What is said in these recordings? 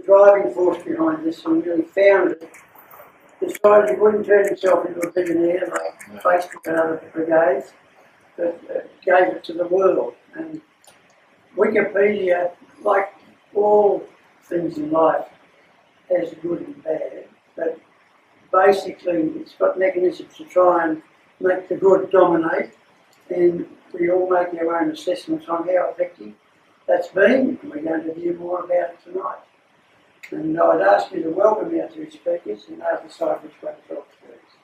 the driving force behind this and really founded it, decided he wouldn't turn himself into a billionaire like Facebook and other brigades, but gave it to the world. And Wikipedia, like all things in life, has good and bad, but basically it's got mechanisms to try and make the good dominate, and we all make our own assessments on how effective that's been, and we're going to hear more about it tonight. And I'd ask you to welcome our two speakers and decide which way to talk first.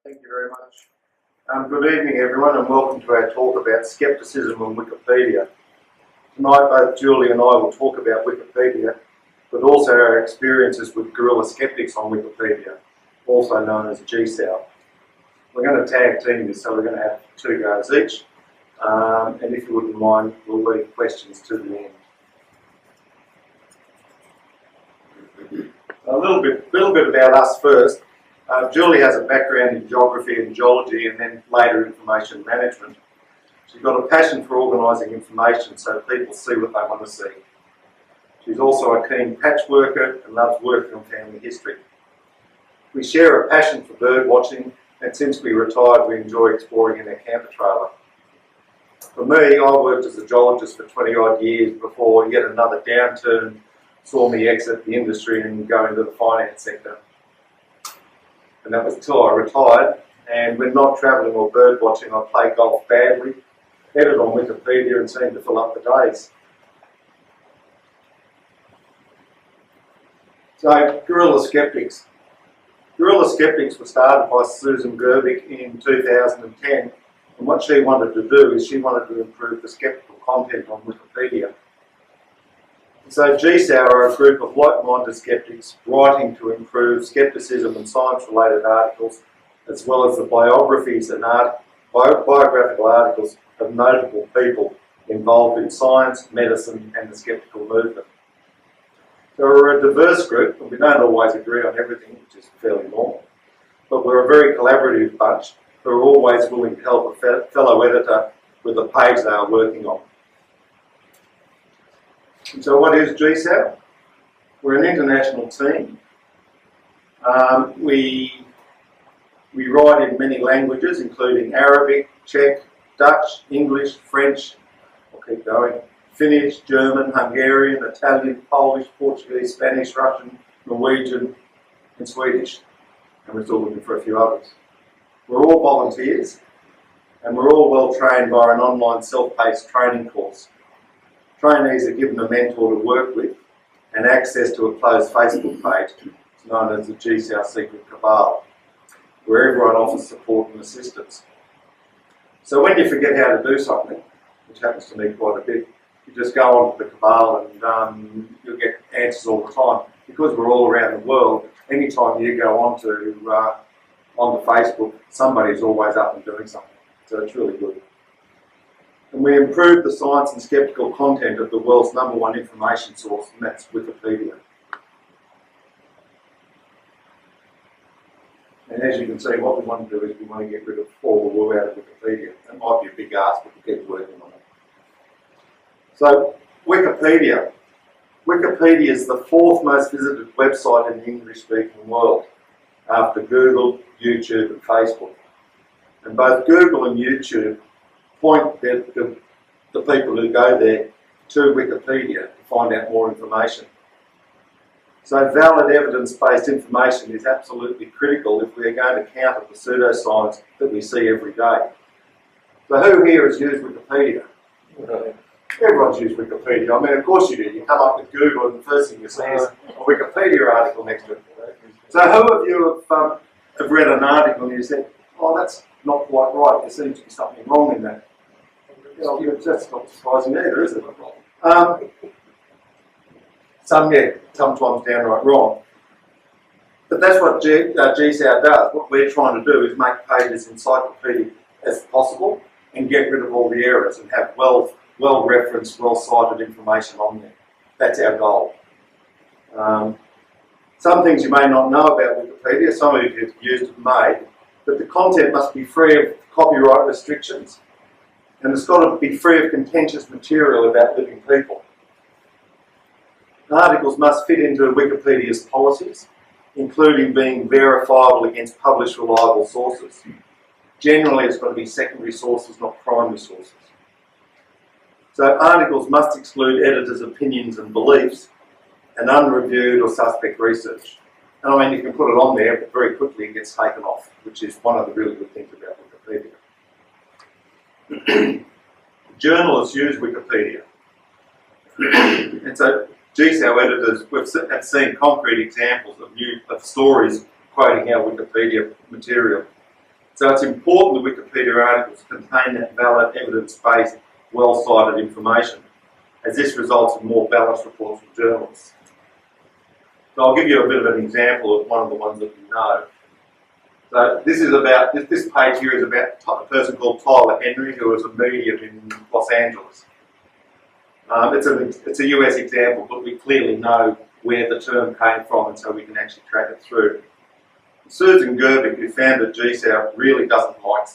Thank you very much. Good evening everyone, and welcome to our talk about skepticism on Wikipedia. Tonight both Julie and I will talk about Wikipedia, but also our experiences with guerrilla skeptics on Wikipedia, also known as GSOW. We're going to tag team this, so we're going to have 2 goes each. And if you wouldn't mind, we'll leave questions to the end. A little bit about us first. Julie has a background in geography and geology and then later information management. She's got a passion for organising information so people see what they want to see. She's also a keen patchworker and loves working on family history. We share a passion for bird watching, and since we retired we enjoy exploring in our camper trailer. For me, I worked as a geologist for 20 odd years before yet another downturn saw me exit the industry and go into the finance sector. And that was until I retired, and when not travelling or bird watching I play golf badly, edit on Wikipedia and seem to fill up the days. So, guerrilla skeptics. Guerrilla skeptics were started by Susan Gerbic in 2010, and what she wanted to do is she wanted to improve the skeptical content on Wikipedia. So GSOW are a group of like-minded skeptics writing to improve skepticism and science-related articles, as well as the biographies and biographical articles of notable people involved in science, medicine and the skeptical movement. So we're a diverse group, and we don't always agree on everything, which is fairly normal, but we're a very collaborative bunch who are always willing to help a fellow editor with a page they are working on. And so what is GSOW? We're an international team. We write in many languages, including Arabic, Czech, Dutch, English, French, I'll keep going, Finnish, German, Hungarian, Italian, Polish, Portuguese, Spanish, Russian, Norwegian and Swedish. And we're still looking for a few others. We're all volunteers, and we're all well trained by an online self-paced training course. Trainees are given a mentor to work with and access to a closed Facebook page. It's known as the GSOW Secret Cabal, where everyone offers support and assistance. So when you forget how to do something, which happens to me quite a bit, you just go onto the Cabal and you'll get answers all the time. Because we're all around the world, anytime you go onto Facebook, somebody's always up and doing something. So it's really good. And we improve the science and skeptical content of the world's #1 information source, and that's Wikipedia. And as you can see, what we want to do is we want to get rid of all the wool out of Wikipedia. That might be a big ask, but we'll keep working on it. So, Wikipedia. Wikipedia is the 4th most visited website in the English-speaking world, after Google, YouTube and Facebook. And both Google and YouTube point the people who go there to Wikipedia to find out more information. So valid evidence-based information is absolutely critical if we are going to counter the pseudoscience that we see every day. So who here has used Wikipedia? Everyone's used Wikipedia. I mean, of course you do. You come up with Google and the first thing you see is a Wikipedia article next to it. So who of you have read an article and you said, oh, that's not quite right, there seems to be something wrong in that? Well, that's not surprising either, is it? Sometimes downright wrong. But that's what GSOW does. What we're trying to do is make pages encyclopedic as possible and get rid of all the errors and have well-referenced, well-cited information on there. That's our goal. Some things you may not know about Wikipedia, some of you have used it may, but the content must be free of copyright restrictions. And it's got to be free of contentious material about living people. Articles must fit into Wikipedia's policies, including being verifiable against published reliable sources. Generally, it's got to be secondary sources, not primary sources. So articles must exclude editors' opinions and beliefs and unreviewed or suspect research. And I mean, you can put it on there, but very quickly it gets taken off, which is one of the really good things about Wikipedia. Journalists use Wikipedia. And so GSAO editors have seen concrete examples of stories quoting our Wikipedia material. So it's important that Wikipedia articles contain that valid, evidence-based, well-cited information, as this results in more balanced reports from journalists. So I'll give you a bit of an example of one of the ones that we know. So this is about, this page here is about a person called Tyler Henry, who was a medium in Los Angeles. It's a US example, but we clearly know where the term came from, and so we can actually track it through. Susan Gerbic, who founded GSAO, really doesn't like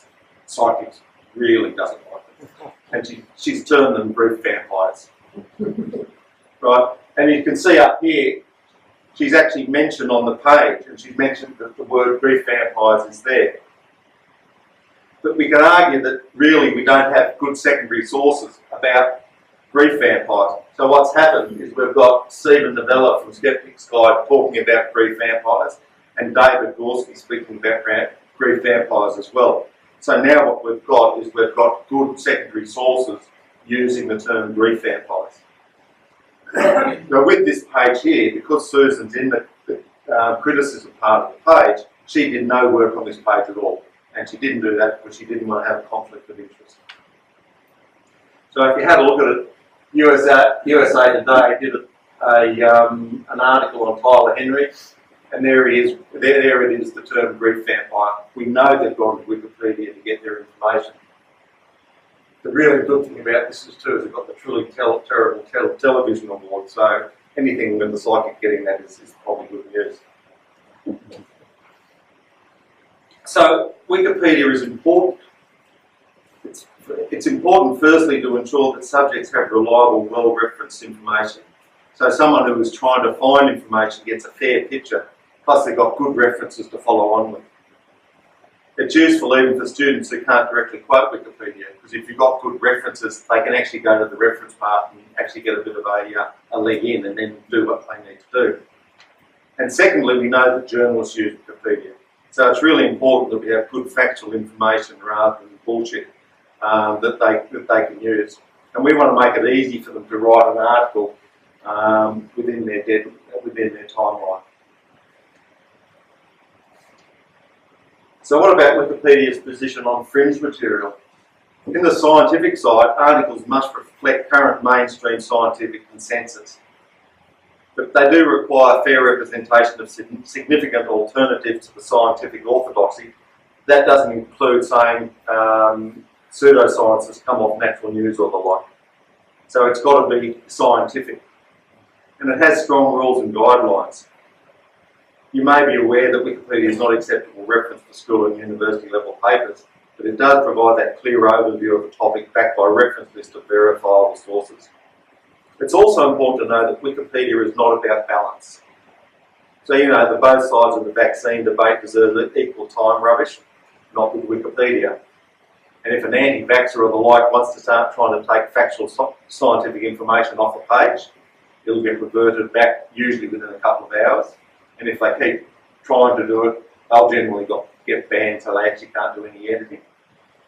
psychics, really doesn't like them. And she's termed them brief vampires. Right? And you can see up here, she's actually mentioned on the page, and she's mentioned that the word brief vampires is there. But we can argue that really we don't have good secondary sources about brief vampires. So what's happened is we've got Stephen Novella from Skeptics Guide talking about brief vampires, and David Gorski speaking about brief vampires as well. So now what we've got is we've got good secondary sources using the term brief vampires. Now with this page here, because Susan's in the criticism part of the page, she did no work on this page at all. And she didn't do that because she didn't want to have a conflict of interest. So if you had a look at it, USA Today did an article on Tyler Henry, and there he is. There it is, the term brief vampire. We know they've gone to Wikipedia to get their information. The really good thing about this is too is they've got the truly terrible television award. So anything with the psychic getting that is probably good news. So Wikipedia is important. It's important firstly to ensure that subjects have reliable, well-referenced information. So someone who is trying to find information gets a fair picture, plus they've got good references to follow on with. It's useful even for students who can't directly quote Wikipedia, because if you've got good references, they can actually go to the reference part and actually get a bit of a leg in and then do what they need to do. And secondly, we know that journalists use Wikipedia. So it's really important that we have good factual information rather than bullshit that they can use. And we want to make it easy for them to write an article within their timeline. So what about Wikipedia's position on fringe material? In the scientific side, articles must reflect current mainstream scientific consensus. But they do require fair representation of significant alternatives to the scientific orthodoxy. That doesn't include saying pseudoscience has come off natural news or the like. So it's got to be scientific. And it has strong rules and guidelines. You may be aware that Wikipedia is not acceptable reference for school and university level papers, but it does provide that clear overview of the topic backed by a reference list of verifiable sources. It's also important to know that Wikipedia is not about balance. So you know, the both sides of the vaccine debate deserve equal time rubbish, not with Wikipedia. And if an anti-vaxxer or the like wants to start trying to take factual scientific information off a page, it'll get reverted back usually within a couple of hours. And if they keep trying to do it, they'll generally get banned, so they actually can't do any editing.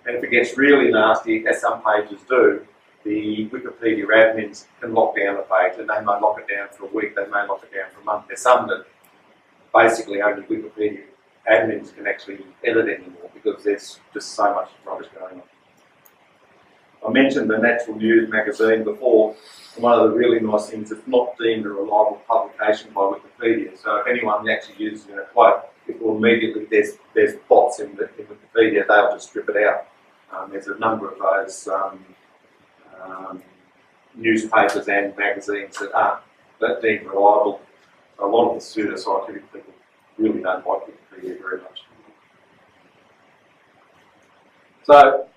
And if it gets really nasty, as some pages do, the Wikipedia admins can lock down a page, and they may lock it down for a week, they may lock it down for a month. There's some that basically only Wikipedia admins can actually edit anymore because there's just so much rubbish going on. I mentioned the Natural News magazine before, and one of the really nice things, it's not deemed a reliable publication by Wikipedia, so if anyone actually uses a quote, it will immediately, there's bots in Wikipedia, they'll just strip it out. There's a number of those newspapers and magazines that aren't deemed reliable. A lot of the pseudoscientific people really don't like Wikipedia very much. So,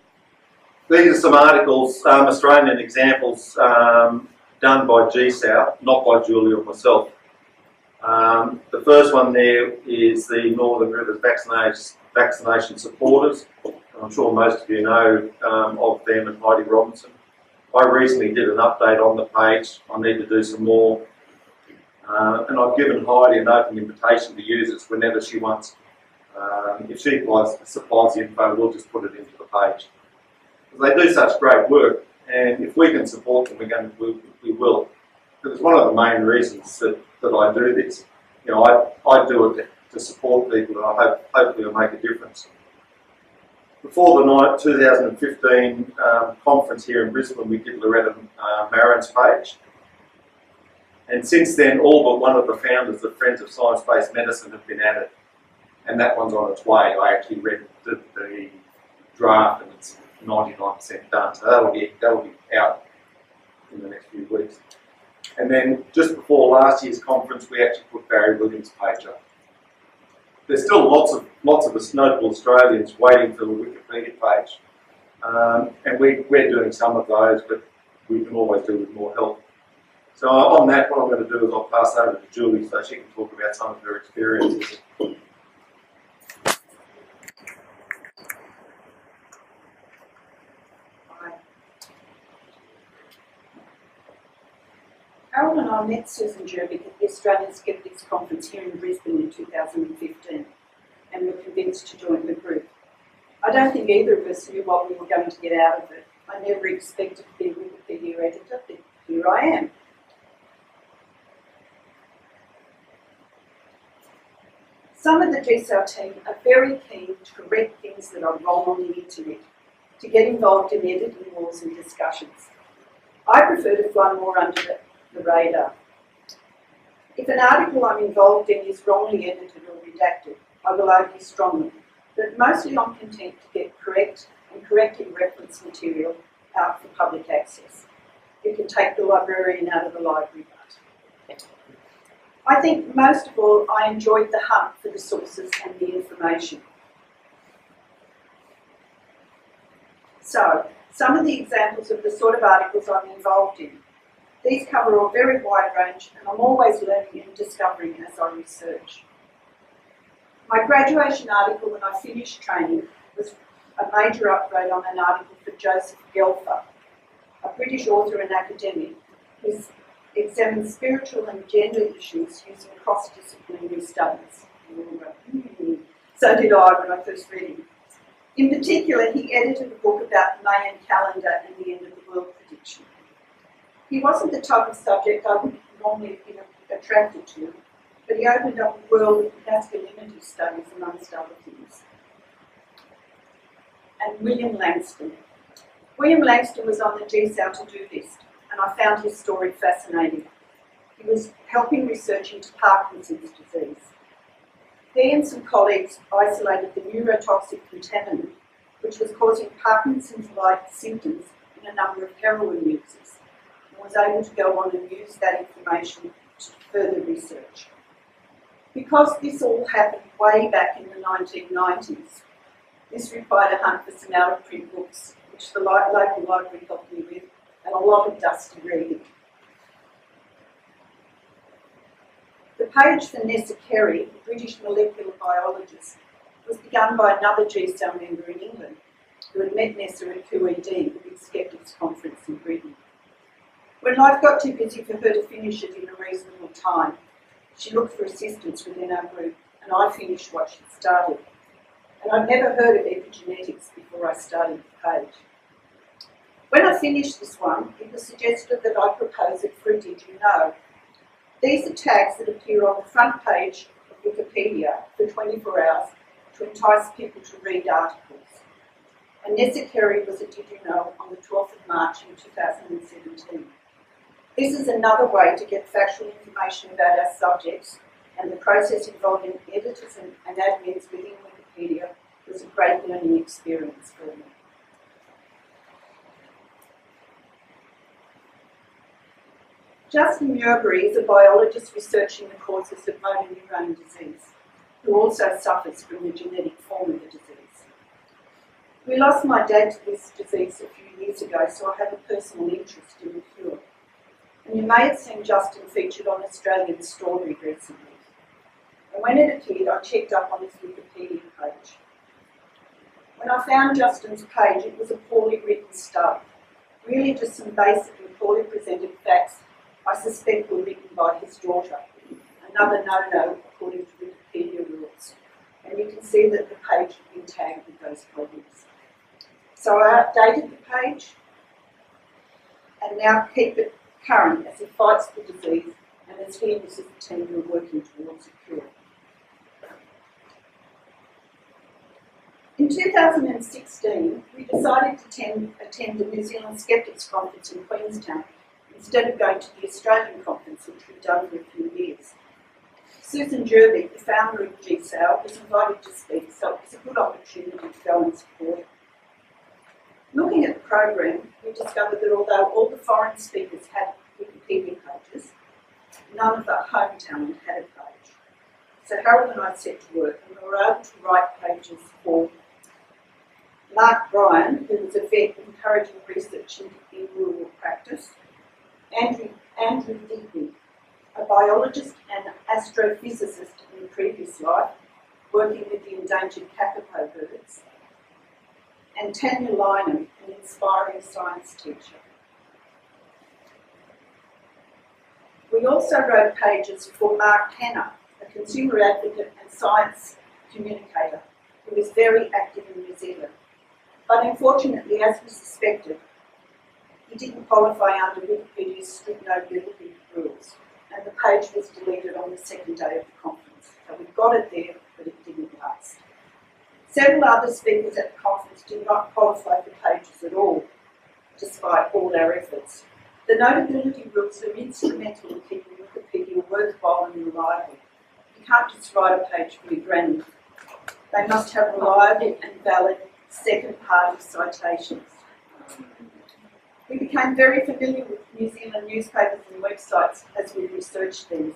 These are some articles, Australian examples, done by GSouth, not by Julie or myself. The first one there is the Northern Rivers vaccination supporters. I'm sure most of you know of them and Heidi Robinson. I recently did an update on the page. I need to do some more. And I've given Heidi an open invitation to use it whenever she wants. If she supplies the info, we'll just put it into the page. They do such great work, and if we can support them, we will. It's one of the main reasons that I do this. You know, I do it to support people, and I hopefully it'll make a difference. Before the 2015 conference here in Brisbane, we did Loretta Marin's page. And since then, all but one of the founders of Friends of Science-Based Medicine have been added. And that one's on its way. I actually read the draft and it's 99% done. So that'll be out in the next few weeks. And then just before last year's conference, we actually put Barry Williams' page up. There's still lots of us notable Australians waiting for the Wikipedia page. And we're doing some of those, but we can always do with more help. So on that, what I'm going to do is I'll pass over to Julie so she can talk about some of her experiences. Harald and I met Susan Jervik at the Australian Skeptics conference here in Brisbane in 2015 and were convinced to join the group. I don't think either of us knew what we were going to get out of it. I never expected to be a Wikipedia editor, but here I am. Some of the GSouth team are very keen to correct things that are wrong on the internet, to get involved in editing wars and discussions. I prefer to fly more under the radar. If an article I'm involved in is wrongly edited or redacted, I will argue strongly, but mostly I'm content to get correct and correcting reference material out for public access. You can take the librarian out of the library, but I think most of all I enjoyed the hunt for the sources and the information. So, some of the examples of the sort of articles I'm involved in. These cover a very wide range, and I'm always learning and discovering as I research. My graduation article when I finished training was a major upgrade on an article for Joseph Gelfer, a British author and academic who examines spiritual and gender issues using cross-disciplinary studies. So did I when I first read him. In particular, he edited a book about the Mayan calendar and the end of the world prediction. He wasn't the type of subject I would normally have been attracted to, but he opened up the world of masculinity studies amongst other things. And William Langston. William Langston was on the GSouth to-do list, and I found his story fascinating. He was helping research into Parkinson's disease. He and some colleagues isolated the neurotoxic contaminant, which was causing Parkinson's-like symptoms in a number of heroin users, and was able to go on and use that information to further research. Because this all happened way back in the 1990s, this required a hunt for some out-of-print books, which the local library helped me with, and a lot of dusty reading. The page for Nessa Carey, the British molecular biologist, was begun by another GSouth member in England, who had met Nessa at QED, the big Skeptics conference in Britain. When life got too busy for her to finish it in a reasonable time, she looked for assistance within our group, and I finished what she'd started. And I'd never heard of epigenetics before I started the page. When I finished this one, it was suggested that I propose it for a Did You Know? These are tags that appear on the front page of Wikipedia for 24 hours to entice people to read articles. And Nessa Carey was a Did You Know on the 12th of March in 2017. This is another way to get factual information about our subjects, and the process involving editors and admins within Wikipedia was a great learning experience for me. Justin Murbury is a biologist researching the causes of motor neurone disease, who also suffers from the genetic form of the disease. We lost my dad to this disease a few years ago, so I have a personal interest in the cure. And you may have seen Justin featured on Australian Story recently. And when it appeared, I checked up on his Wikipedia page. When I found Justin's page, it was a poorly written stub. Really just some basic and poorly presented facts I suspect were written by his daughter. Another no-no according to Wikipedia rules. And you can see that the page had been tagged with those problems. So I updated the page and now keep it current as he fights the disease and as he and his team are working towards a cure. In 2016, we decided to attend the New Zealand Skeptics conference in Queenstown instead of going to the Australian conference, which we'd done for a few years. Susan Jerby, the founder of GSAL, was invited to speak, so it was a good opportunity to go and support her. Looking at the program, we discovered that although all the foreign speakers had Wikipedia pages, none of the home talent had a page. So Harald and I set to work and we were able to write pages for Mark Bryan, who was a vet encouraging research in rural practice, Andrew Digby, a biologist and astrophysicist in a previous life, working with the endangered kakapo birds, and Tanya Lynham, an inspiring science teacher. We also wrote pages for Mark Hanna, a consumer advocate and science communicator who is very active in New Zealand. But unfortunately, as we suspected, he didn't qualify under Wikipedia's strict notability rules, and the page was deleted on the second day of the conference. So we got it there, but it didn't last. Several other speakers at the conference did not qualify for pages at all, despite all our efforts. The notability rules are instrumental in keeping Wikipedia worthwhile and reliable. You can't just write a page for your granny. They must have reliable and valid second-party citations. We became very familiar with New Zealand newspapers and websites as we researched these.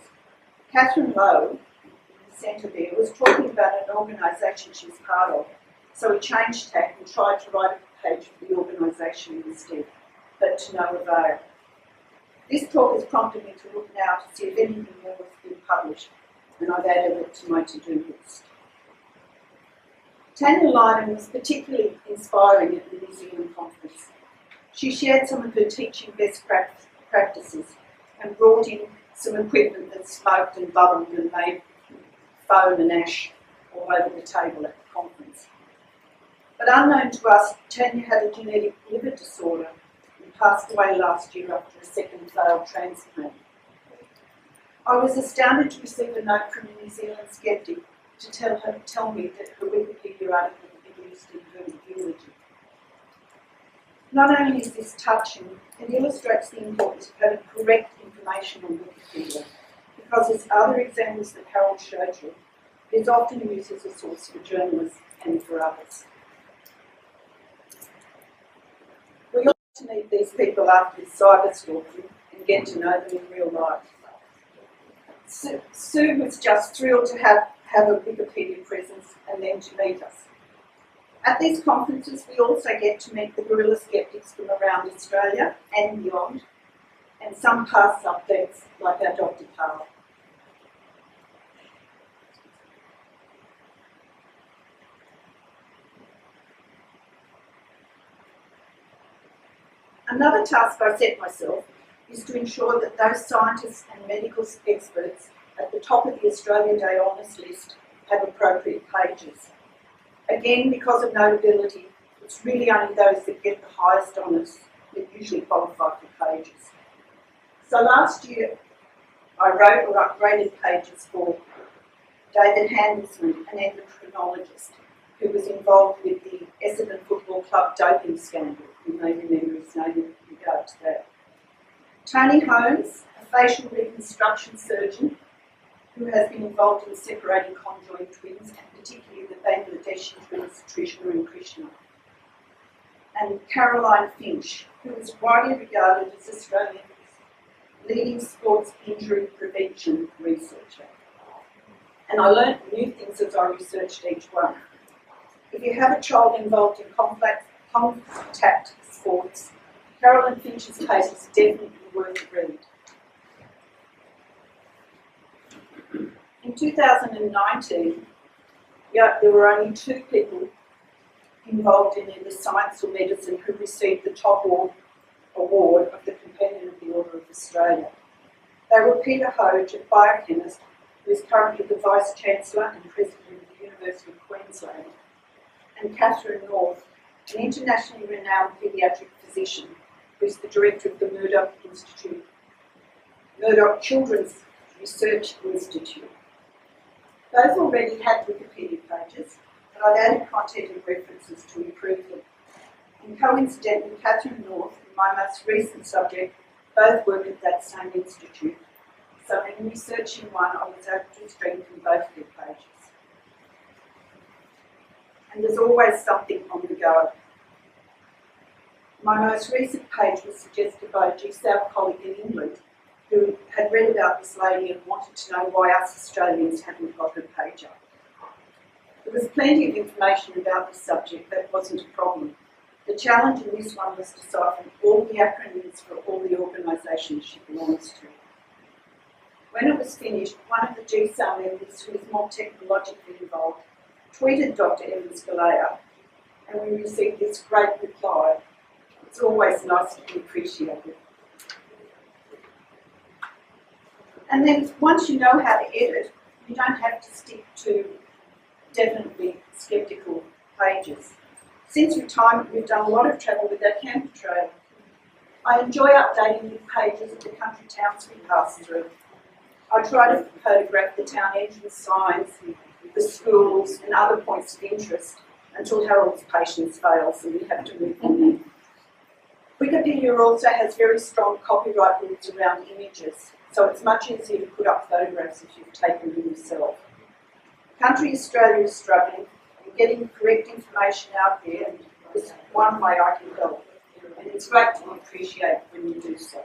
Catherine Lowe, in the centre there, was talking about an organisation she's part of, so we changed tack and tried to write a page for the organisation instead, but to no avail. This talk has prompted me to look now to see if anything more has been published, and I've added it to my to-do list. Tanya Lynham was particularly inspiring at the New Zealand conference. She shared some of her teaching best practices and brought in some equipment that smoked and bubbled and made foam and ash all over the table at the conference. But unknown to us, Tanya had a genetic liver disorder and passed away last year after a second failed transplant. I was astounded to receive a note from a New Zealand skeptic to tell me that her Wikipedia article had been used in her eulogy. Not only is this touching, it illustrates the importance of having correct information on Wikipedia, because as other examples that Harald showed you, it is often used as a source for journalists and for others. We ought to meet these people after this cyber stalking and get to know them in real life. Sue was just thrilled to have a Wikipedia presence and then to meet us. At these conferences, we also get to meet the guerrilla skeptics from around Australia and beyond, and some past subjects like our Dr. Harald. Another task I set myself is to ensure that those scientists and medical experts at the top of the Australia Day Honours list have appropriate pages. Again, because of notability, it's really only those that get the highest honours that usually qualify for pages. So last year, I wrote or upgraded pages for David Handelsman, an endocrinologist who was involved with the Essendon Football Club doping scandal. You may remember his name in regard to that. Tony Holmes, a facial reconstruction surgeon who has been involved in separating conjoined twins, and particularly the Bangladeshi twins Trishna and Krishna. And Caroline Finch, who is widely regarded as Australia's leading sports injury prevention researcher. And I learnt new things as I researched each one. If you have a child involved in contact sports, Harald and Finch's case is definitely worth a read. In 2019, there were only 2 people involved in either science or medicine who received the top award of the Companion of the Order of Australia. They were Peter Hoge, a biochemist, who is currently the Vice-Chancellor and President of the University of Queensland, and Catherine North, an internationally renowned paediatric physician, who is the Director of the Murdoch Children's Research Institute. Both already had Wikipedia pages, but I've added content and references to improve them. And coincidentally, Catherine North and my most recent subject both work at that same institute. So in researching one, I was able to strengthen both their pages. And there's always something on the go. My most recent page was suggested by a GSAL colleague in England who had read about this lady and wanted to know why us Australians hadn't got her page up. There was plenty of information about this subject, that wasn't a problem. The challenge in this one was deciphering all the acronyms for all the organisations she belongs to. When it was finished, one of the GSAL members, who was more technologically involved, tweeted Dr. Evans-Galea, and we received this great reply. It's always nice to be appreciated. And then once you know how to edit, you don't have to stick to definitely skeptical pages. Since retirement, we've done a lot of travel with our camper trail. I enjoy updating the pages of the country towns we pass through. I try to photograph the town entrance signs, the schools and other points of interest until Harald's patience fails and we have to move on. Wikipedia also has very strong copyright rules around images, so it's much easier to put up photographs if you've taken them yourself. Country Australia is struggling, and getting correct information out there is one way I can help, and it's great to appreciate when you do so.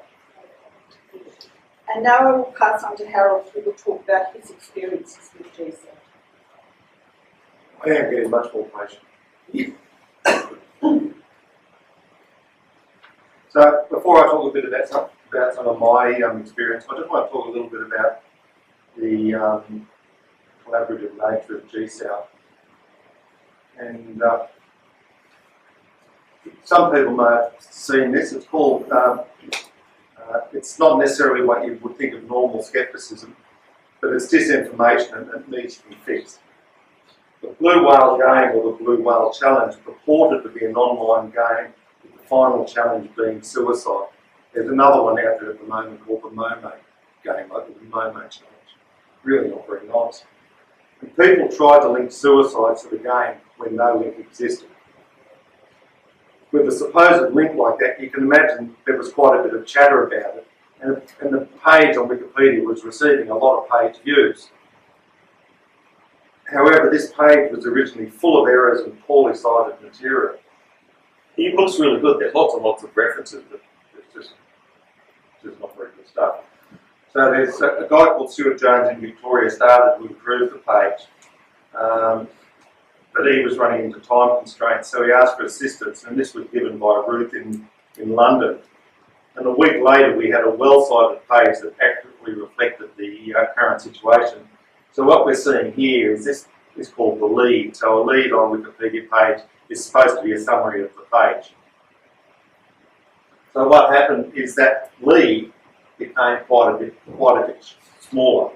And now I will pass on to Harald, who will talk about his experiences with GSAL. I am getting much more patient. So before I talk a bit about some of my experience, I just want to talk a little bit about the collaborative nature of GSAL. And some people may have seen this. It's called, it's not necessarily what you would think of normal skepticism, but it's disinformation and it needs to be fixed. The Blue Whale game, or the Blue Whale Challenge, purported to be an online game, with the final challenge being suicide. There's another one out there at the moment called the Momo game, like the Momo Challenge. Really not very nice. And people tried to link suicide to the game when no link existed. With a supposed link like that, you can imagine there was quite a bit of chatter about it, and the page on Wikipedia was receiving a lot of page views. However, this page was originally full of errors and poorly cited material. It looks really good. There's lots and lots of references, but it's just not very good stuff. So there's a guy called Stuart Jones in Victoria started to improve the page, but he was running into time constraints, so he asked for assistance, and this was given by Ruth in London. And a week later, we had a well-cited page that accurately reflected the current situation. So what we're seeing here is this is called the lead. So a lead on a Wikipedia page is supposed to be a summary of the page. So what happened is that lead became quite a bit smaller.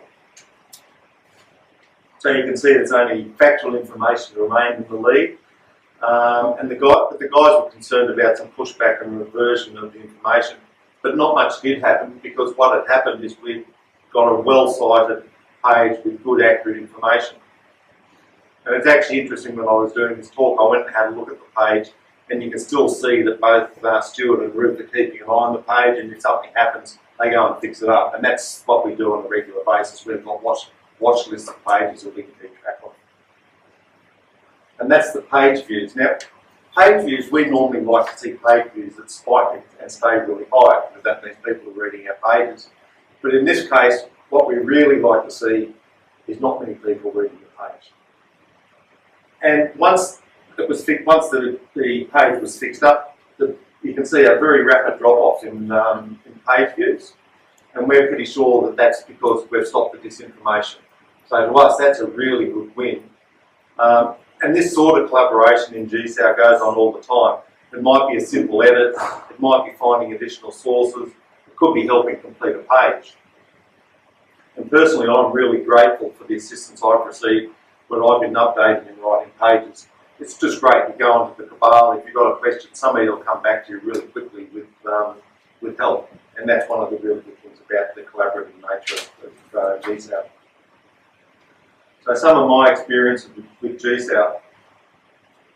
So you can see there's only factual information remained in the lead. And the guys were concerned about some pushback and reversion of the information, but not much did happen, because what had happened is we got a well-cited page with good, accurate information. And it's actually interesting, when I was doing this talk, I went and had a look at the page, and you can still see that both Stuart and Ruth are keeping an eye on the page, and if something happens, they go and fix it up. And that's what we do on a regular basis. We've got watch lists of pages that we can keep track of. And that's the page views. Now, page views, we normally like to see page views that spike and stay really high, because that means people are reading our pages. But in this case, what we really like to see is not many people reading the page. And once it was once the page was fixed up, you can see a very rapid drop-off in page views, and we're pretty sure that that's because we've stopped the disinformation. So to us, that's a really good win. And this sort of collaboration in GSAO goes on all the time. It might be a simple edit, it might be finding additional sources, it could be helping complete a page. And personally, I'm really grateful for the assistance I've received when I've been updating and writing pages. It's just great to go onto the Cabal. If you've got a question, somebody will come back to you really quickly with help. And that's one of the really good things about the collaborative nature of GSAO. So some of my experiences with GSAO.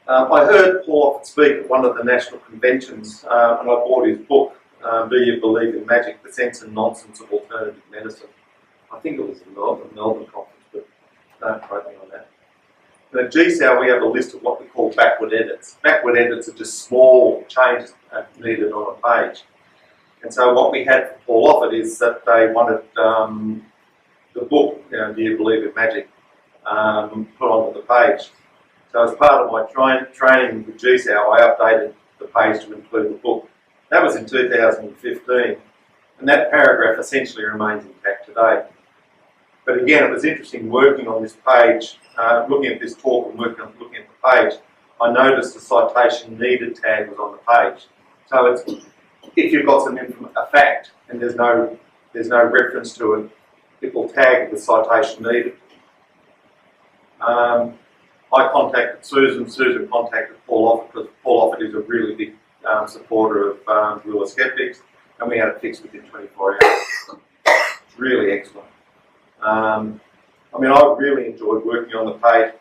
I heard Paul Offit speak at one of the national conventions, and I bought his book, Do You Believe in Magic? The Sense and Nonsense of Alternative Medicine. I think it was the Melbourne conference, but don't quote me on that. And at GSAO we have a list of what we call backward edits. Backward edits are just small changes needed on a page. And so what we had for Paul Offit is that they wanted the book, Do You Believe in Magic, put onto the page. So as part of my training with GSAO, I updated the page to include the book. That was in 2015, and that paragraph essentially remains intact today. But again, it was interesting working on this page, looking at this talk and looking at the page. I noticed the citation needed tag was on the page. So it's, if you've got a fact and there's no reference to it, it will tag the citation needed. I contacted Susan. Susan contacted Paul Offit because Paul Offit is a really big supporter of Skeptics, and we had it fixed within 24 hours. Really excellent. I mean, I really enjoyed working on the page.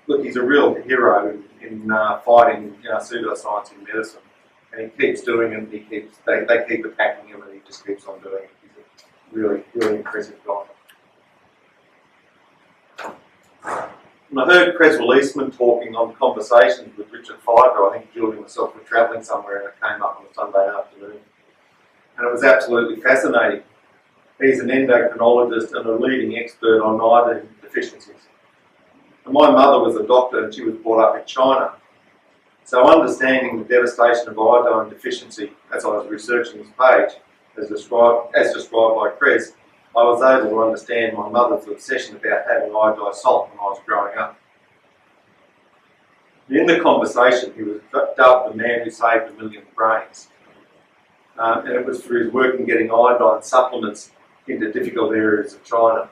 Look, he's a real hero in fighting pseudoscience in medicine, and he keeps doing it. They keep attacking him, and he just keeps on doing it. He's a really, really impressive guy. And I heard Creswell Eastman talking on Conversations with Richard Pfeiffer. I think Julie and myself were travelling somewhere and it came up on a Sunday afternoon. And it was absolutely fascinating. He's an endocrinologist and a leading expert on iodine deficiencies. And my mother was a doctor and she was brought up in China. So understanding the devastation of iodine deficiency as I was researching this page, as described by Cres, I was able to understand my mother's obsession about having iodized salt when I was growing up. In the conversation, he was dubbed the man who saved 1 million brains. And it was through his work in getting iodine supplements into difficult areas of China.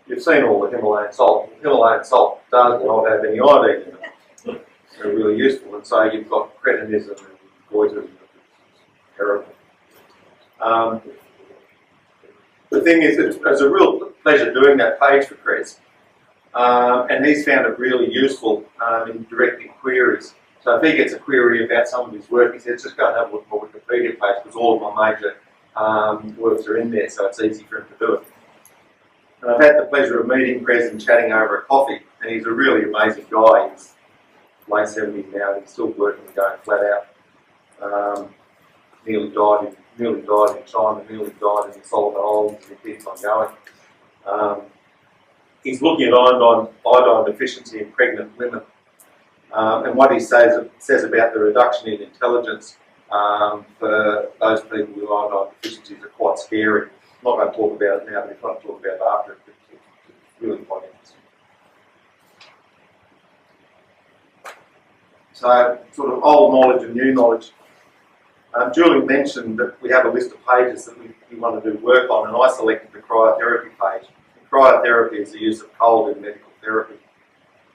You've seen all the Himalayan salt. Himalayan salt does not have any iodine in it. They're really useful, and so you've got cretinism and goiter. It's terrible. The thing is, it was a real pleasure doing that page for Chris, and he's found it really useful in directing queries. So if he gets a query about some of his work, he says, just go and have a look at my Wikipedia page because all of my major works are in there, so it's easy for him to do it. And I've had the pleasure of meeting Chris and chatting over a coffee, and he's a really amazing guy. He's late 70s now, and he's still working and going flat out. Nearly died in China, nearly died in Solomon Islands, and he keeps on going. He's looking at iodine deficiency in pregnant women. And what he says about the reduction in intelligence for those people with iodine deficiencies are quite scary. I'm not going to talk about it now, but if I want to talk about it after, it's really quite interesting. So, sort of old knowledge and new knowledge. Julie mentioned that we have a list of pages that we want to do work on, and I selected the cryotherapy page. And cryotherapy is the use of cold in medical therapy.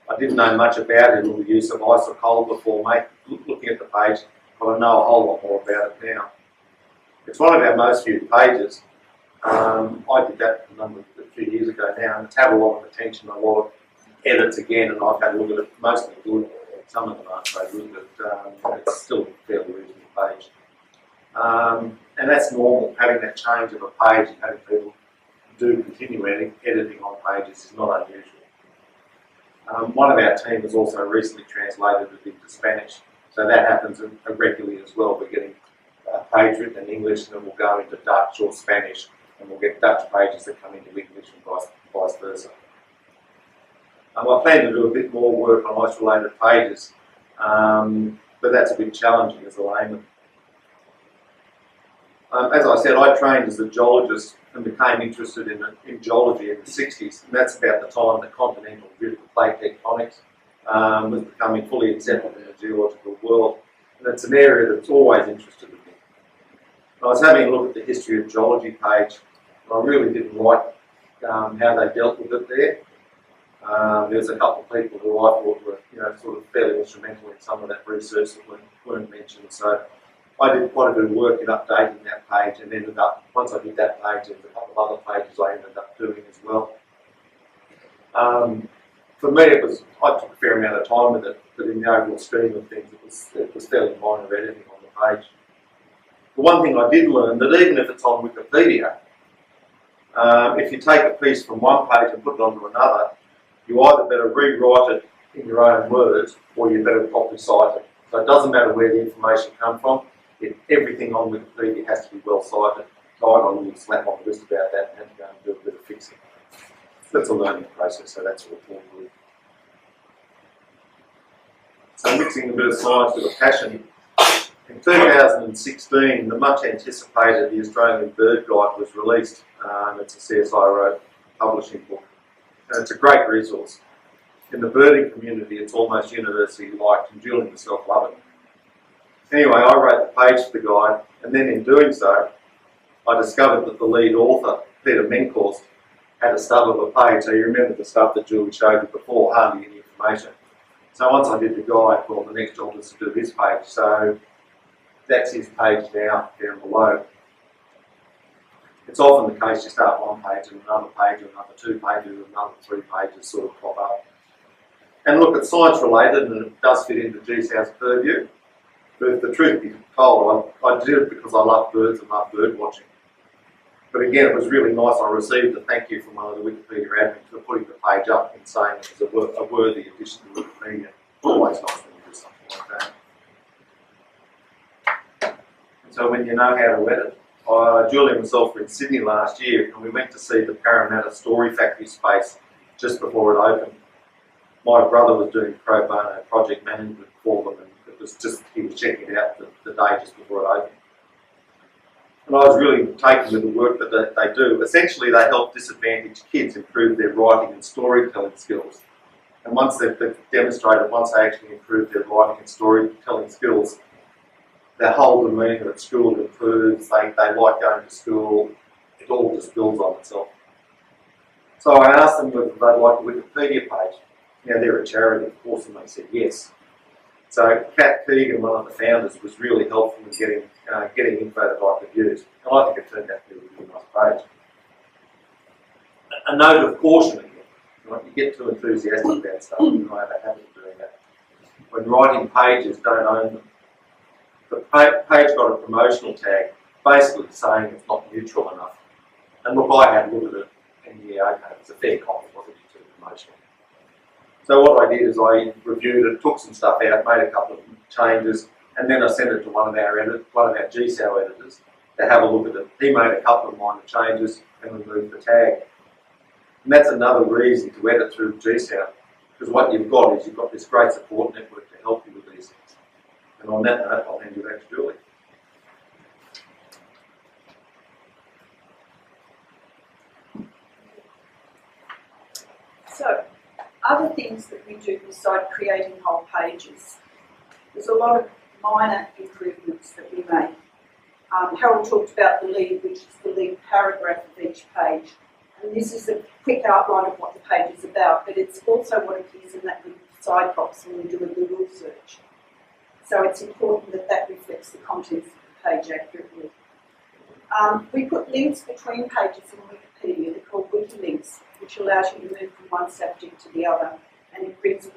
I didn't know much about it or the use of ice or cold before looking at the page, but I know a whole lot more about it now. It's one of our most viewed pages. I did that a few years ago now, and it's had a lot of attention, a lot of edits again, and I've had a look at it, mostly good. Some of them aren't so good, but it's still a fairly reasonable page. And that's normal. Having that change of a page and having people do continue editing on pages is not unusual. One of our team has also recently translated it into Spanish, so that happens regularly as well. We're getting a page written in English, and then we'll go into Dutch or Spanish, and we'll get Dutch pages that come into English and vice versa. I plan to do a bit more work on ice-related pages, but that's a bit challenging as a layman. As I said, I trained as a geologist and became interested in geology in the 60s, and that's about the time that continental drift plate tectonics was becoming fully accepted in the geological world, and it's an area that's always interested me. I was having a look at the history of geology page, and I really didn't like how they dealt with it there. There's a couple of people who I thought were, sort of fairly instrumental in some of that research that weren't mentioned. So I did quite a bit of work in updating that page, and ended up, once I did that page, there's a couple of other pages I ended up doing as well. For me, I took a fair amount of time with it, but in the overall scheme of things, it was fairly minor editing on the page. The one thing I did learn, that even if it's on Wikipedia, if you take a piece from one page and put it onto another, you either better rewrite it in your own words, or you better properly cite it. So it doesn't matter where the information comes from, everything on Wikipedia has to be well cited. So I got a little slap on the wrist about that and had to go and do a bit of fixing. That's a learning process, so that's what we'll do. So mixing a bit of science with a passion. In 2016, the much anticipated The Australian Bird Guide was released. It's a CSIRO publishing book, and it's a great resource. In the birding community, it's almost university liked, and Julie herself loved it. Anyway, I wrote the page for the guide, and then in doing so, I discovered that the lead author, Peter Menkhorst, had a stub of a page. So you remember the stuff that Julie showed you before, hardly any information. So once I did the guide, well, the next job was to do his page. So that's his page now, down below. It's often the case you start one page and another page and another 2 pages and another 3 pages sort of pop up. And look, it's science related and it does fit into GSA's purview. But if the truth be told, I did it because I love birds and love bird watching. But again, it was really nice. I received a thank you from one of the Wikipedia admins for putting the page up and saying it was a worthy addition to Wikipedia. Always nice when you do something like that. So when you know how to edit, Julie and myself were in Sydney last year and we went to see the Parramatta Story Factory space just before it opened. My brother was doing pro bono project management for them, and it was just, he was checking it out the day just before it opened. And I was really taken with the work that they do. Essentially, they help disadvantaged kids improve their writing and storytelling skills. And once they've demonstrated, once they actually improve their writing and storytelling skills, their whole demeanour at school improves, they like going to school, it all just builds on itself. So I asked them whether they'd like a Wikipedia page. Now they're a charity, of course, and they said yes. So Kat Keegan, one of the founders, was really helpful in getting info that I could use. And I think it turned out to be a really nice page. A note of caution again. You get too enthusiastic about stuff, and I have a habit of doing that. When writing pages, don't own them. The page got a promotional tag, basically saying it's not neutral enough. And look, I had a look at it, and yeah, okay, it was a fair copy, wasn't it, too promotional. So what I did is I reviewed it, took some stuff out, made a couple of changes, and then I sent it to one of our GSAO editors to have a look at it. He made a couple of minor changes and removed the tag. And that's another reason to edit through GSAO, because what you've got is you've got this great support network to help you with these things. And on that note, I'll hand you back to Julie. So, other things that we do beside creating whole pages, there's a lot of minor improvements that we make. Harald talked about the lead, which is the lead paragraph of each page. And this is a quick outline of what the page is about, but it's also what appears in that little side box when you do a Google search. So it's important that that reflects the contents of the page accurately. We put links between pages in Wikipedia. They're called wiki links, which allows you to move from one subject to the other, and it brings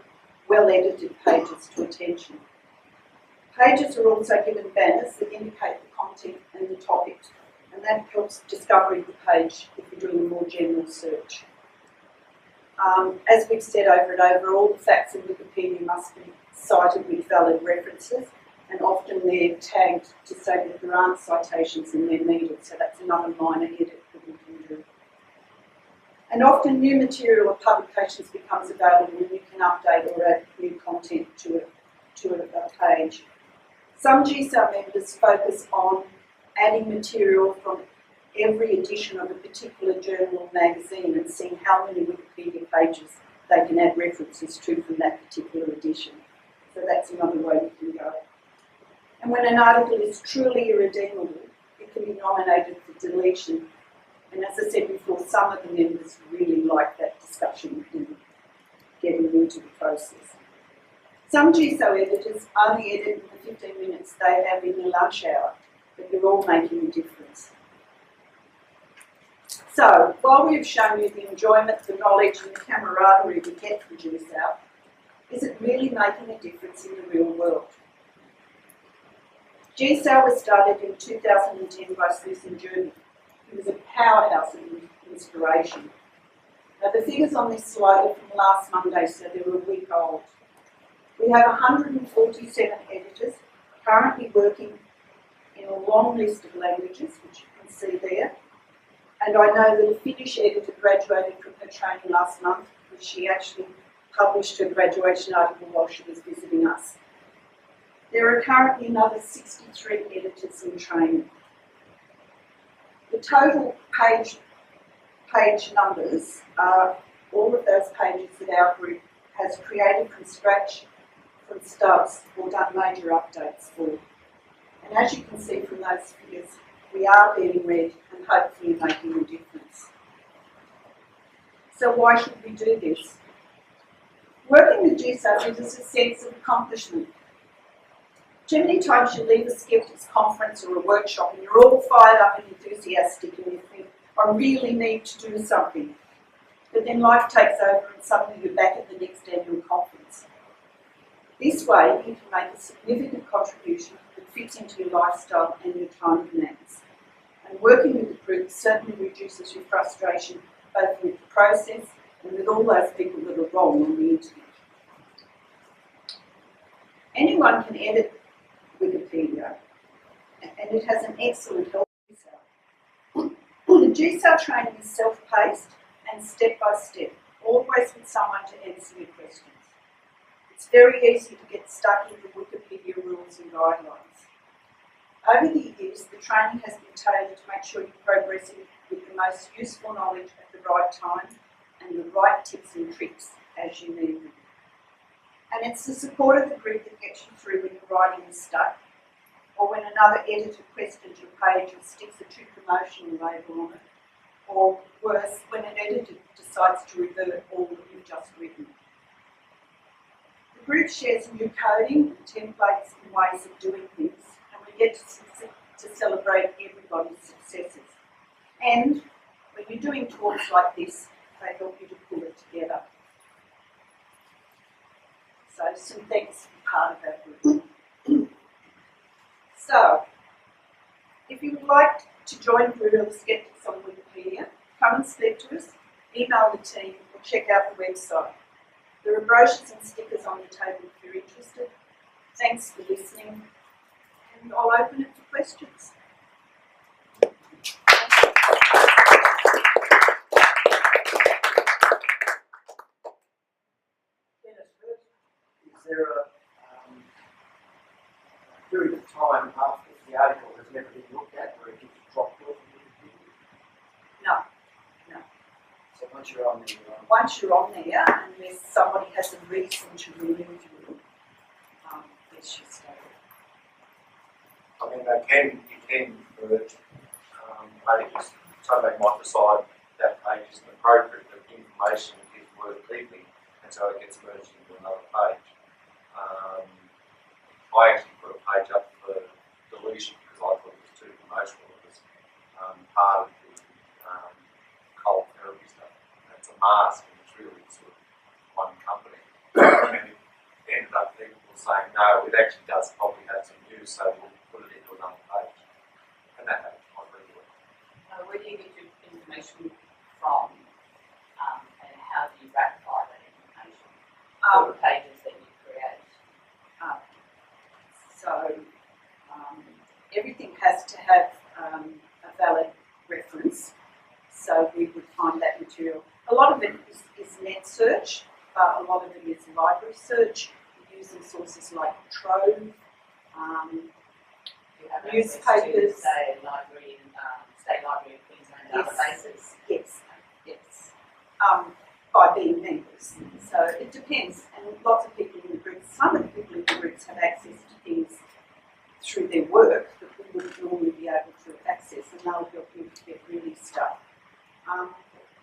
well-edited pages to attention. Pages are also given banners that indicate the content and the topic, and that helps discovery of the page if you're doing a more general search. As we've said over and over, all the facts in Wikipedia must be cited with valid references, and often they're tagged to say that there aren't citations and they're needed, so that's another minor edit that we can do. And often new material or publications becomes available and you can update or add new content to a page. Some GSAL members focus on adding material from every edition of a particular journal or magazine and seeing how many Wikipedia pages they can add references to from that particular edition. So that's another way you can go. And when an article is truly irredeemable, it can be nominated for deletion. And as I said before, some of the members really like that discussion and getting into the process. Some GSO editors only edit in the 15 minutes they have in the lunch hour, but they're all making a difference. So, while we've shown you the enjoyment, the knowledge and the camaraderie we get from GSO, is it really making a difference in the real world? GSO was started in 2010 by Susan Jerby, who was a powerhouse of inspiration. Now the figures on this slide are from last Monday, so they're a week old. We have 147 editors currently working in a long list of languages, which you can see there. And I know that a Finnish editor graduated from her training last month, because she actually published her graduation article while she was visiting us. There are currently another 63 editors in training. The total page numbers are all of those pages that our group has created from scratch, from stubs, or done major updates for. And as you can see from those figures, we are being read and hopefully making a difference. So why should we do this? Working with GSO gives us a sense of accomplishment. Too many times you leave a Skeptics conference or a workshop and you're all fired up and enthusiastic and you think, I really need to do something. But then life takes over and suddenly you're back at the next annual conference. This way you can make a significant contribution that fits into your lifestyle and your time demands. And working with the group certainly reduces your frustration both with the process and with all those people that are wrong on the internet. Anyone can edit Wikipedia, and it has an excellent help GSAL. The GSAL training is self-paced and step-by-step, always with someone to answer your questions. It's very easy to get stuck into Wikipedia rules and guidelines. Over the years, the training has been tailored to make sure you're progressing with the most useful knowledge at the right time and the right tips and tricks as you need them. And it's the support of the group that gets you through when your writing is stuck, or when another editor questions your page and sticks a too promotional label on it, or worse, when an editor decides to revert all that you've just written. The group shares new coding and templates and ways of doing things, and we get to celebrate everybody's successes. And when you're doing talks like this, they help you to pull it together. So some thanks for part of that group. So, if you would like to join the group of Skeptics on Wikipedia, come and speak to us, email the team, or check out the website. There are brochures and stickers on the table if you're interested. Thanks for listening, and I'll open it for questions. Is there a period of time after the article has never been looked at where it gets dropped off? No. So once you're on there, Once you're on there, unless somebody has a reason to remove you, yes, you stay there. I mean, you can merge. I think so they might decide that page isn't appropriate, but information is worth keeping, and so it gets merged into another page. I actually put a page up for deletion because I thought it was too promotional. It was part of the cold therapy stuff. It's a mask, and it's really sort of one company. And it ended up people saying, no, it actually does probably have some use, so we'll put it into another page. And that happened quite regularly. Where do you get your information from, and how do you ratify that information for the pages that you create? So everything has to have a valid reference. So we would find that material. search, but a lot of it is library search. We're using sources like Trove, You have newspapers. access to, say, library, State Library of Queensland Yes. databases. Yes, by being members. So it depends, and lots of people in the groups, some of the people in the groups have access to things through their work that we wouldn't normally be able to access, and they'll help you to get really stuff.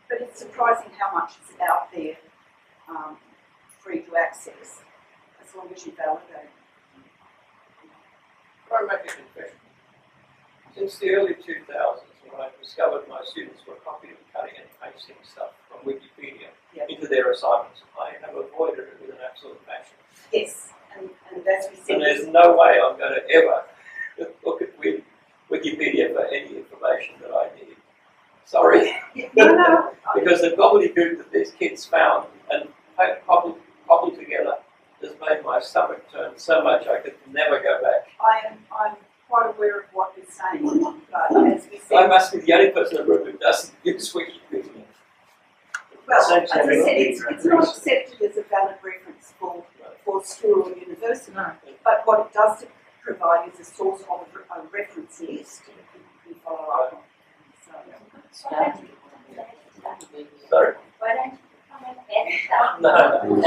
But it's surprising how much is out there free to access, as long as you validate. Can I make a confession? Since the early 2000s, when I discovered my students were copying, cutting and pasting stuff from Wikipedia Yep. into their assignments, I have avoided it with an absolute passion. Yes, and as we said, And there's no way I'm going to ever look at Wikipedia for any information that I need. Sorry. no, Because the gobbledygook that these kids found and cobbled together has made my stomach turn so much I could never go back. I'm quite aware of what you're saying, but as we I said, must be the only person in the room who doesn't use Wikipedia. well, as I Essentially, said, everything it's not accepted as a valid reference for school or university, but what it does provide is a source of a reference list that you can follow up on. So, Sorry? Why don't you come and edit that? No.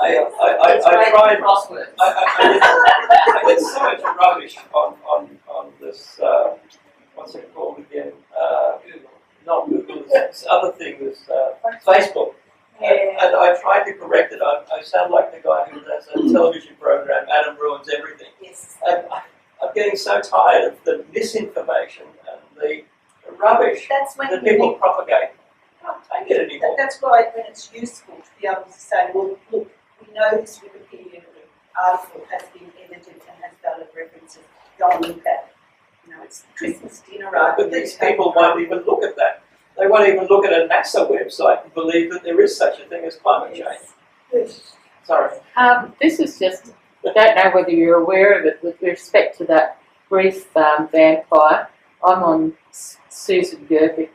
I try and I get so much rubbish on this, what's it called again? Not Google, this other thing, this Facebook. And I try to correct it. I sound like the guy who has a television program, Adam Ruins Everything. yes. And I'm getting so tired of the misinformation and the rubbish That's when that you people need, propagate. I can't take it anymore. that's why when it's useful to be able to say, well, look, we know this Wikipedia article has been edited and has valid references. Go and look at it. You know, it's the Christmas dinner article. But these people won't even look at that. They won't even look at a NASA website and believe that there is such a thing as climate change. Yes. Sorry. This is just, I don't know whether you're aware of it with respect to that brief vampire. I'm on Susan Gerbich's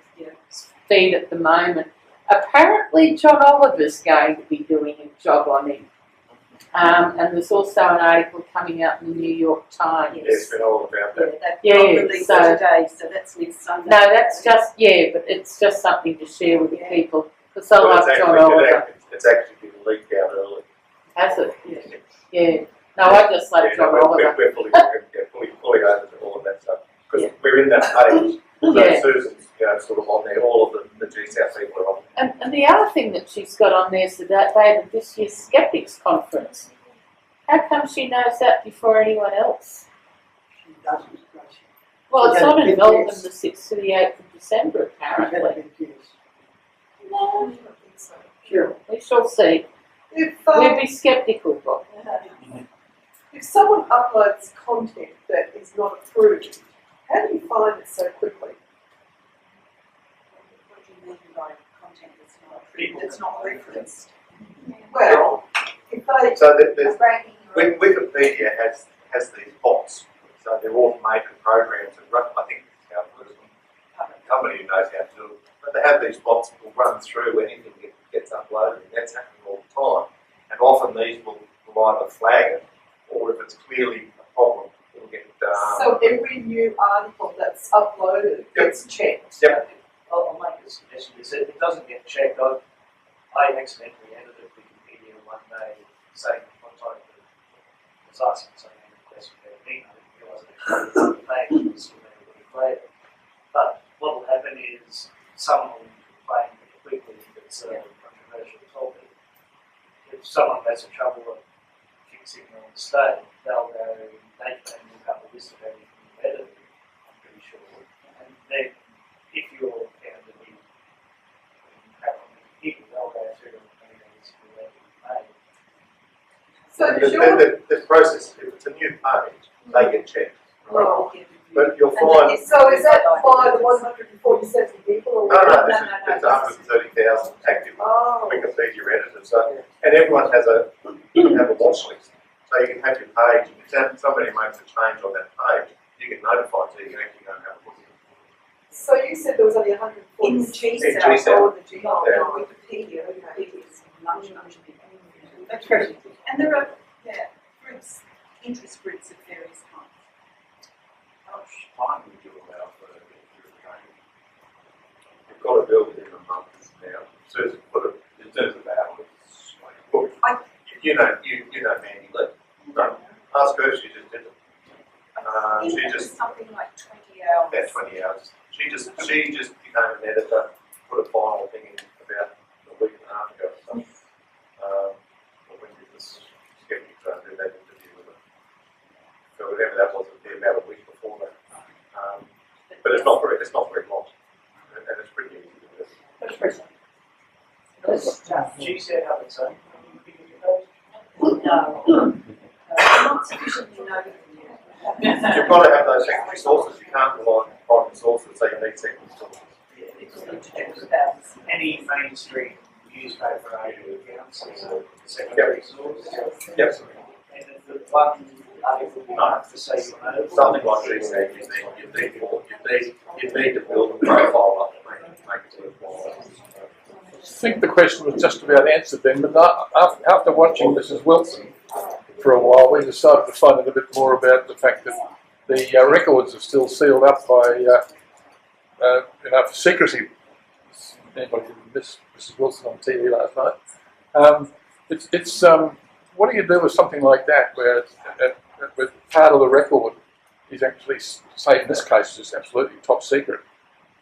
feed at the moment. Apparently John Oliver's going to be doing a job on him. And there's also an article coming out in the New York Times. It's been all about that. Yeah, Yeah, they've released so- it today, so that's next Sunday. No, that's just, but it's just something to share with the Yeah. people. Because I But love it's John actually, Oliver. it's actually been leaked out early. Has it? Yeah. No, I just love John Oliver. We're fully over to all of that stuff. Because we're in that page. So Yeah. Susan's sort of on there, all of the GSAP people are on there. And the other thing that she's got on there is the date of this year's Skeptics conference. How come she knows that before anyone else? She doesn't, does she? Well, She's it's had a on in big Melbourne guess. the 6th to the 8th of December, She's had a apparently. big guess. No, Sure. we shall see. We'll be sceptical, Bob. If someone uploads content that is not approved, how do you find it so quickly? What do you mean by content that's not referenced? Well, if they, So there's, Breaking Wikipedia has these bots. So they're automated programs that run, I think this is how it works. A company who knows how to do it. But they have these bots that will run through anything that gets uploaded, and that's happening all the time. And often these will either flag it, or if it's clearly a problem, it'll get so every new article that's uploaded gets checked. Yep. I'll make a suggestion. If it doesn't get checked, I accidentally edited Wikipedia one day saying what time it was asking something in the question about me. I didn't realise it actually the page was still there when it played. But what will happen is someone will complain quickly if it's a controversial topic. If someone has a trouble of fixing a mistake, they'll go, they can look up a list of everything you've edited, I'm pretty sure. And then if you're found to be crap on Wikipedia, they'll go through and maybe it's correctly made. So does your, the process, if it's a new page, they get checked. well, But you'll find, so is that by the 147 people or? no, there's 130,000 active Oh, Wikipedia editors. So, and everyone has you can have a watch list. So you can have your page, and if somebody makes a change on that page, you get notified so you can actually go and have a look at it. So you said there was only 140 In the G In cell, G-cell. oh, in the G oh, Yeah. no, Wikipedia, Wikipedia is much, much bigger. Next question. And there are, groups, interest groups of various kinds. How much time would you allow for the training? You've got to do it within a month now. Susan put it In terms of hours, like, Look, you know Mandy Lee. No, ask her, she just did it. I think She it was just, something like 20 hours. about 20 hours. She just became an editor, put a final thing in about a week and a half ago or something. But when did this Skeptics try and do that interview with her? So whatever that was, it'd be about a week before that. But it's not very long. And it's pretty easy to do. Next question. She said how it's saying. No. I'm not sufficiently noted for you. You've got to have those secondary sources. You can't rely on primary sources, so you need secondary sources. Any mainstream newspaper accounts as a secondary source. Yep. And the one article you have to say your name. Something like this, you need to build a profile up to make it worthwhile. I think the question was just about answered then, but after watching Mrs. Wilson for a while, we decided to find out a bit more about the fact that the records are still sealed up by, for secrecy. Anybody who missed Mrs. Wilson on TV last night? What do you do with something like that, where part of the record is actually, say in this case, is absolutely top secret?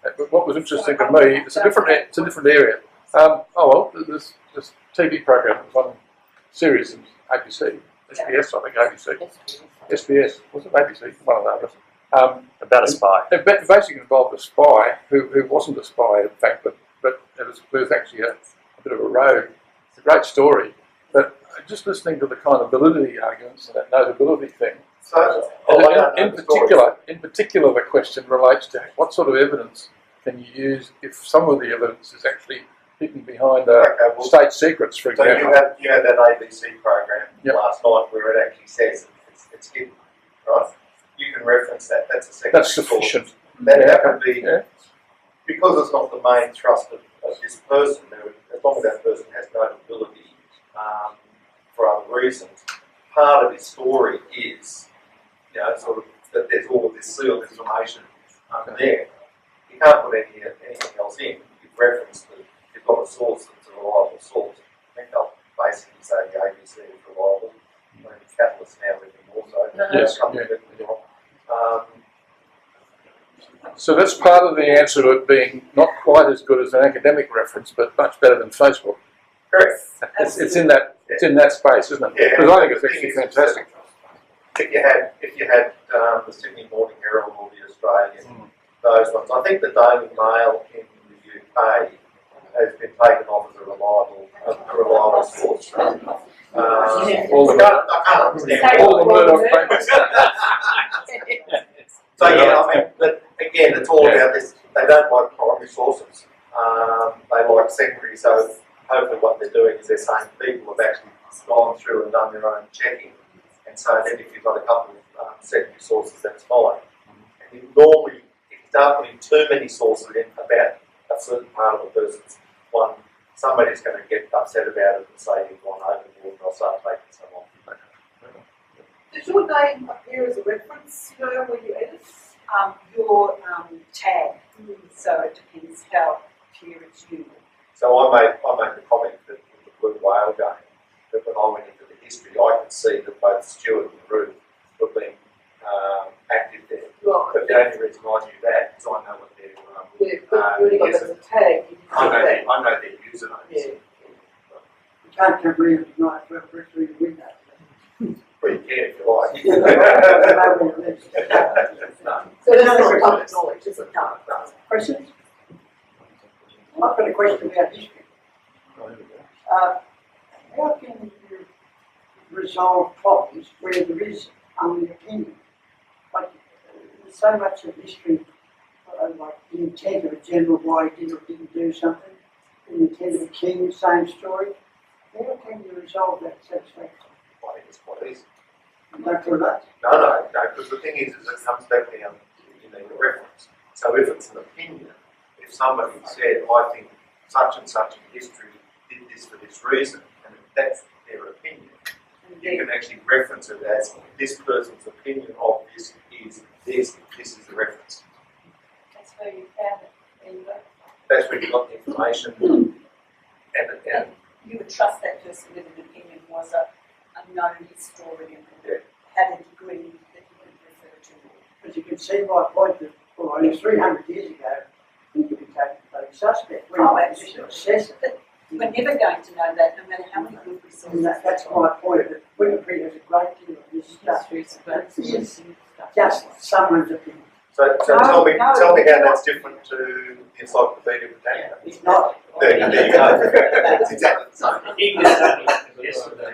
But what was interesting to me, it's a different area. This TV program was on series in ABC, SBS, I think ABC, SBS, was it ABC? One of those. About a spy. It basically involved a spy who wasn't a spy, in fact, but it was actually a bit of a rogue. It's a great story, but just listening to the kind of validity arguments and that notability thing. So, In particular, the question relates to what sort of evidence can you use if some of the evidence is actually hidden behind state secrets, for So example. you had that ABC program last night where it actually says it's hidden, right? You can reference that. That's a secondary That's sufficient. source. That can be, Yeah. because it's not the main thrust of this person, as long as that person has notability for other reasons, part of his story is, sort of that there's all of this sealed information there. You can't put anything else in. You've referenced that you've got a source that's a reliable source. I think they'll basically say the ABC is reliable. Maybe Catalyst now even more so. Yes, Something yeah. that, So that's part of the answer to it being not quite as good as an academic reference, but much better than Facebook. correct. It's in that space, isn't it? Yeah, Because I think it's the thing actually is, fantastic. If you had the Sydney Morning Herald or the Australian, those ones, I think the Daily Mail in the UK has been taken off as a reliable source. I can't understand All the Murdoch papers. So but again, it's all about this. They don't like primary sources. They like secondary. So hopefully, what they're doing is they're saying people have actually gone through and done their own checking. And so then, if you've got a couple of secondary sources, that's fine. And normally, if you start putting too many sources in about a certain part of a person's one, somebody's going to get upset about it and say you've gone overboard, and they'll start taking some off. Does your name appear as a reference, when you edit? Your tag, so it depends how clear it's you. So I made the comment that with the blue whale game, that when I went into the history, I could see that both Stuart and Ruth were being active there. Right. But the only reason I knew that is I know what their Yeah, but you only got that as a tag. You didn't I say know their usernames. Yeah. You can't come in tonight for a through the window. But you can if you like. So that's not public knowledge, is it? No, no. Questions? I've got a question about history. How can you resolve problems where there is only opinion? Like, there's so much of history, like the intent of a general, why he did or didn't do something, the intent of a king, same story. How can you resolve that satisfactorily? I think it's quite easy. Don't feel that? No, because the thing is it comes back down to you need a reference. So if it's an opinion, somebody said, I think such and such in history did this for this reason, and that's their opinion, you can actually reference it as this person's opinion of this is this. This is the reference. That's where you found it. There you go. That's where you got the information, and You would trust that person with an opinion was a known historian Yeah. who had a degree that you could refer to. But you can see my point that, well, only 300 years ago, you could be taken as a suspect. We're Oh, in a position to assess it. But we're never going to know that, no matter how many good resources. And that's my point, that Wikipedia has a great deal of this stuff. It's just someone's opinion. so tell me how that's different to the Encyclopedia Britannica. It's not. There you go. It's exactly the same. Even if it's only yesterday,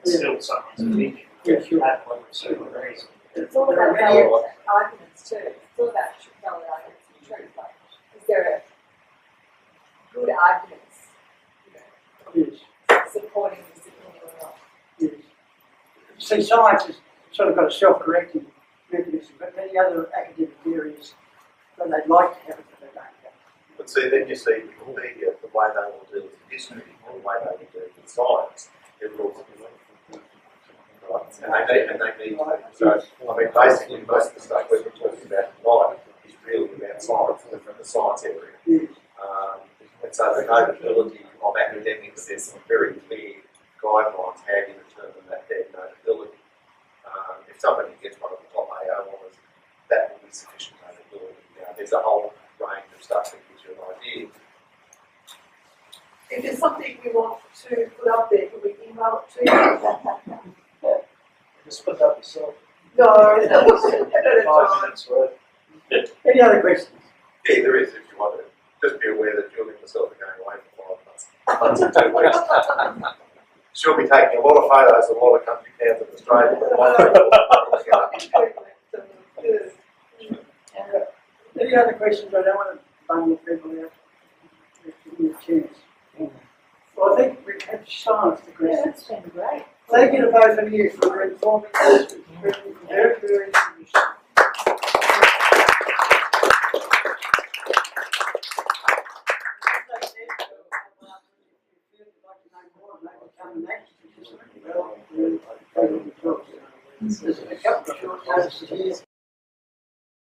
it's still someone's opinion. Yeah, sure. That one was so reason. It's all about valid arguments too. It's all about valid arguments and truth. Like, is there a good arguments, Yes. supporting this opinion or not? Yes. See, science has sort of got a self-correcting mechanism, but many other academic areas, they'd like to have it, but they don't have it. But see, then you see Wikipedia, the way they will deal with history, and the way they will deal with science, it rules it. And they need to. So, I mean, basically, most of the stuff we've been talking about tonight is really about science, from the science area. Yes. And so the notability of academics, there's some very clear guidelines how you determine that their notability. If somebody gets one of the top AO honours, that will be sufficient notability. There's a whole range of stuff that gives you an idea. If there's something we want to put up there, can we email it to you? Just put that yourself. No, I don't have 5 time. minutes worth. Any other questions? Yeah, there is, if you want to. Just be aware that Julie and myself are going away for 5 months in 2 weeks. She'll be taking a lot of photos of a lot of country towns in Australia. Any other questions? I don't want to bundle people out. Give me a chance. Well, I think we have silenced the Yeah, questions. that's been great. Thank you to both of you for informing us. It's very, very interesting. There's a couple of short notices here.